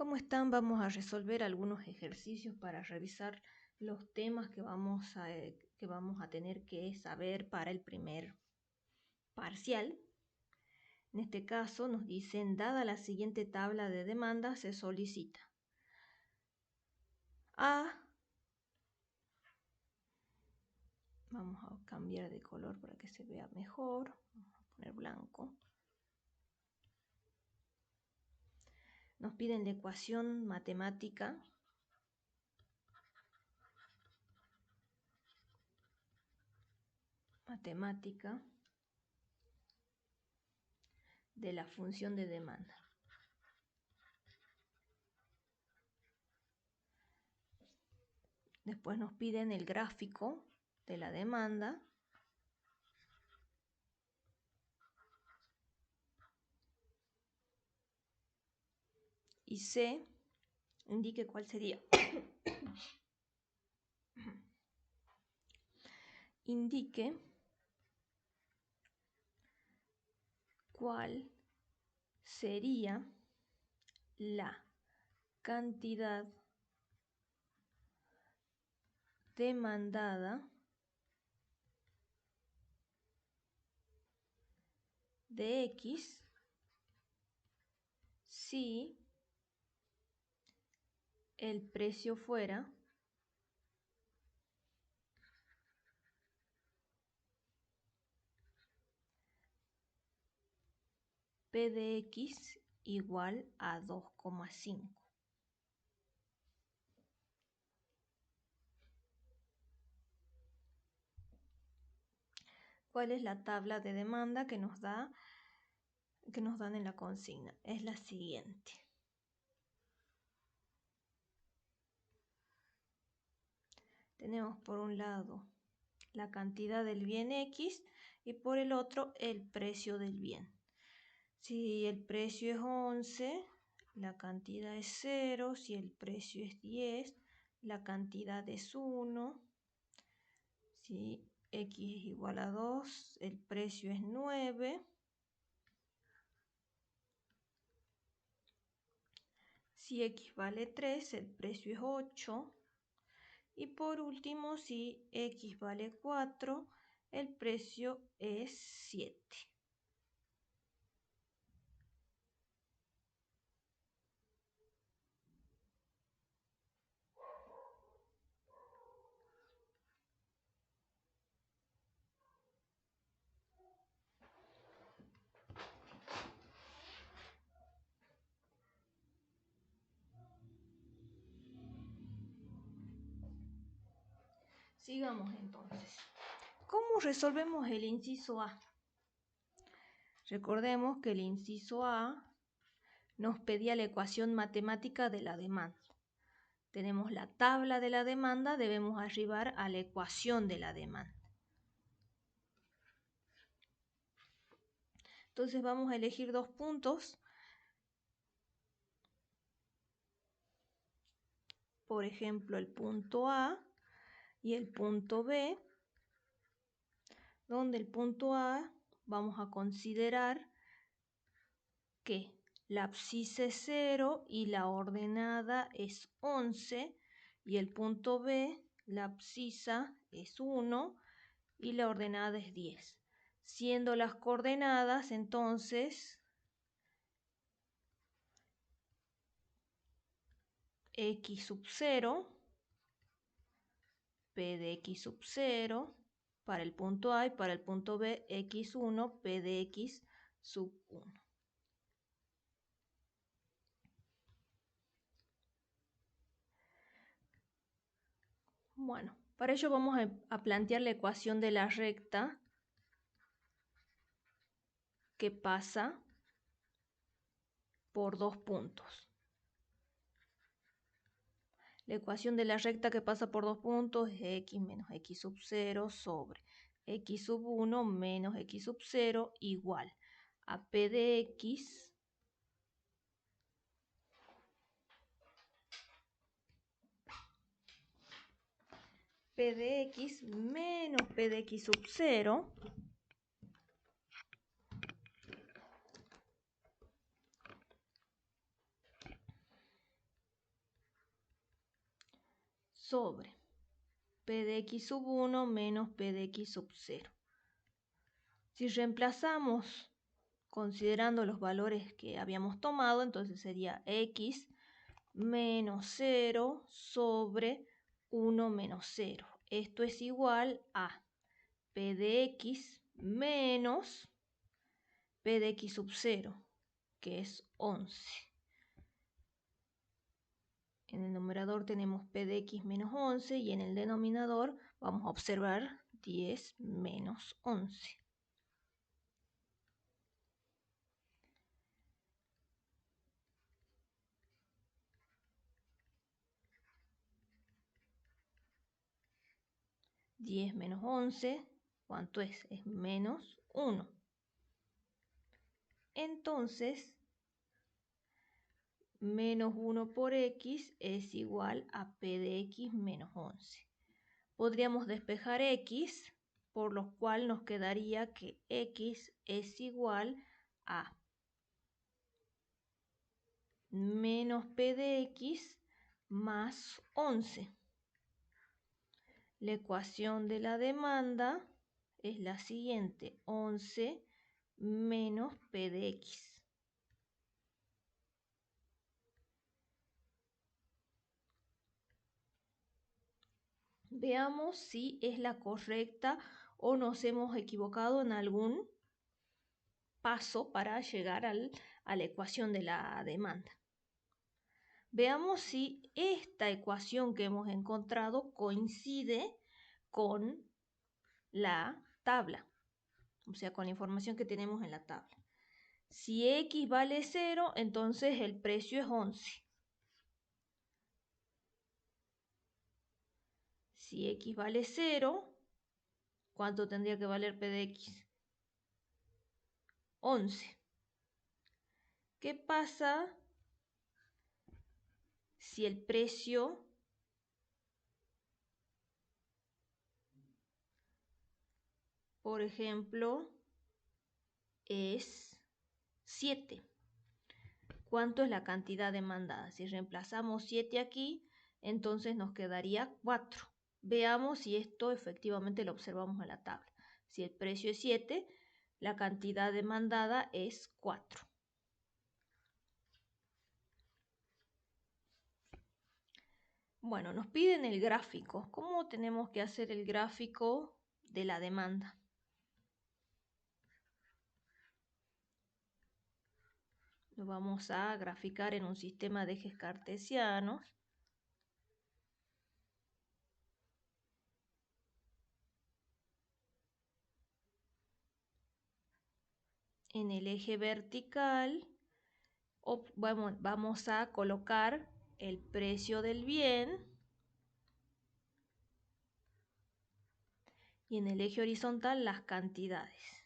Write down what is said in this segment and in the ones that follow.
¿Cómo están? Vamos a resolver algunos ejercicios para revisar los temas que vamos a tener que saber para el primer parcial. En este caso nos dicen, dada la siguiente tabla de demanda, se solicita A. Vamos a cambiar de color para que se vea mejor. Vamos a poner blanco. Nos piden la ecuación matemática de la función de demanda. Después nos piden el gráfico de la demanda. Y C, indique cuál sería. Indique cuál sería la cantidad demandada de X si el precio fuera P de X igual a 2,5. ¿Cuál es la tabla de demanda que nos dan en la consigna? Es la siguiente. Tenemos por un lado la cantidad del bien X y por el otro el precio del bien. Si el precio es 11, la cantidad es 0. Si el precio es 10, la cantidad es 1. Si X es igual a 2, el precio es 9. Si X vale 3, el precio es 8. Y por último, si X vale 4, el precio es 7. Sigamos entonces. ¿Cómo resolvemos el inciso A? Recordemos que el inciso A nos pedía la ecuación matemática de la demanda. Tenemos la tabla de la demanda, debemos arribar a la ecuación de la demanda. Entonces vamos a elegir dos puntos. Por ejemplo, el punto A y el punto B, donde el punto A vamos a considerar que la abscisa es 0 y la ordenada es 11, y el punto B, la abscisa es 1 y la ordenada es 10. Siendo las coordenadas, entonces, X sub 0, P de X sub 0, para el punto A, y para el punto B, X1, P de X sub 1. Bueno, para ello vamos a plantear la ecuación de la recta que pasa por dos puntos. La ecuación de la recta que pasa por dos puntos es X menos X sub 0 sobre X sub 1 menos X sub 0 igual a P de X menos P de X sub 0 sobre P de X sub 1 menos P de X sub 0. Si reemplazamos considerando los valores que habíamos tomado, entonces sería X menos 0 sobre 1 menos 0. Esto es igual a P de X menos P de X sub 0, que es 11. En el numerador tenemos P de X menos 11 y en el denominador vamos a observar 10 menos 11. $10 menos 11, ¿cuánto es? Es menos 1. Entonces, menos 1 por X es igual a P de X menos 11. Podríamos despejar X, por lo cual nos quedaría que X es igual a menos P de X más 11. La ecuación de la demanda es la siguiente: 11 menos P de X. Veamos si es la correcta o nos hemos equivocado en algún paso para llegar a la ecuación de la demanda. Veamos si esta ecuación que hemos encontrado coincide con la tabla, o sea, con la información que tenemos en la tabla. Si X vale 0, entonces el precio es 11. Si X vale 0, ¿cuánto tendría que valer P de X? 11. ¿Qué pasa si el precio por ejemplo es 7? ¿Cuánto es la cantidad demandada? Si reemplazamos 7 aquí, entonces nos quedaría 4. Veamos si esto efectivamente lo observamos en la tabla. Si el precio es 7, la cantidad demandada es 4. Bueno, nos piden el gráfico. ¿Cómo tenemos que hacer el gráfico de la demanda? Lo vamos a graficar en un sistema de ejes cartesianos. En el eje vertical vamos a colocar el precio del bien y en el eje horizontal las cantidades.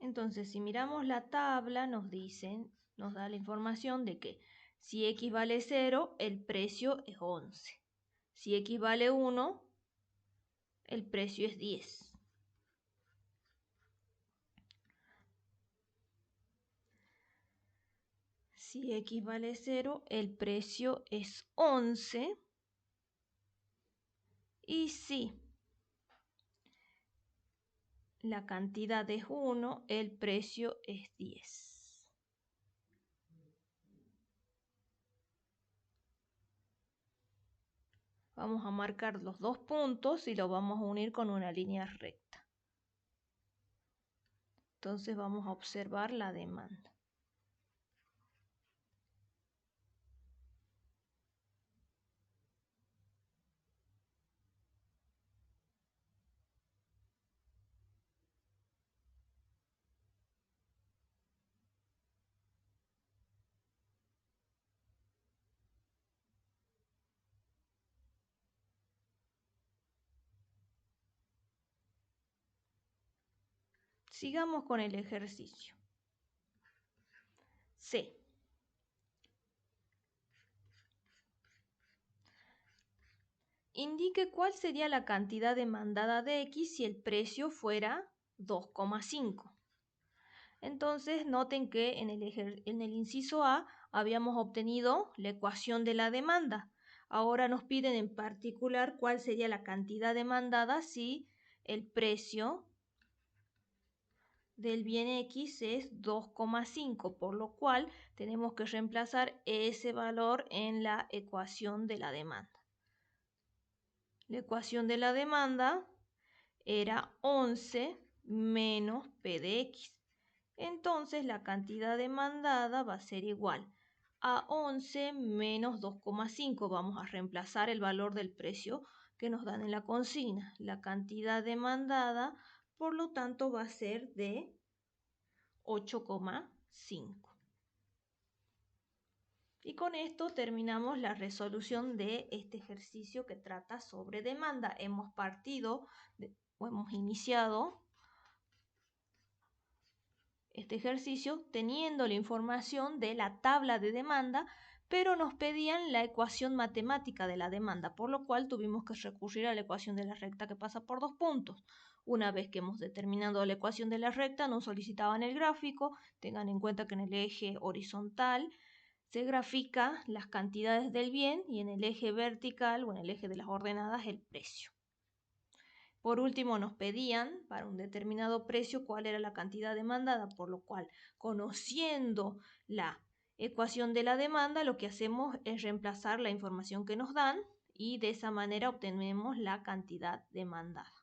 Entonces, si miramos la tabla, nos da la información de que si X vale 0, el precio es 11. Si X vale 1, el precio es 10. Si X vale 0, el precio es 11. Y si la cantidad es 1, el precio es 10. Vamos a marcar los dos puntos y los vamos a unir con una línea recta. Entonces vamos a observar la demanda. Sigamos con el ejercicio. C. Indique cuál sería la cantidad demandada de X si el precio fuera 2,5. Entonces noten que en el inciso A habíamos obtenido la ecuación de la demanda. Ahora nos piden en particular cuál sería la cantidad demandada si el precio del bien X es 2,5, por lo cual tenemos que reemplazar ese valor en la ecuación de la demanda. La ecuación de la demanda era 11 menos P de X. Entonces la cantidad demandada va a ser igual a 11 menos 2,5. Vamos a reemplazar el valor del precio que nos dan en la consigna. La cantidad demandada, por lo tanto, va a ser de 8,5. Y con esto terminamos la resolución de este ejercicio que trata sobre demanda. Hemos iniciado este ejercicio teniendo la información de la tabla de demanda, pero nos pedían la ecuación matemática de la demanda, por lo cual tuvimos que recurrir a la ecuación de la recta que pasa por 2 puntos. Una vez que hemos determinado la ecuación de la recta, nos solicitaban el gráfico. Tengan en cuenta que en el eje horizontal se grafica las cantidades del bien y en el eje vertical o en el eje de las ordenadas el precio. Por último, nos pedían para un determinado precio cuál era la cantidad demandada, por lo cual, conociendo la ecuación de la demanda, lo que hacemos es reemplazar la información que nos dan y de esa manera obtenemos la cantidad demandada.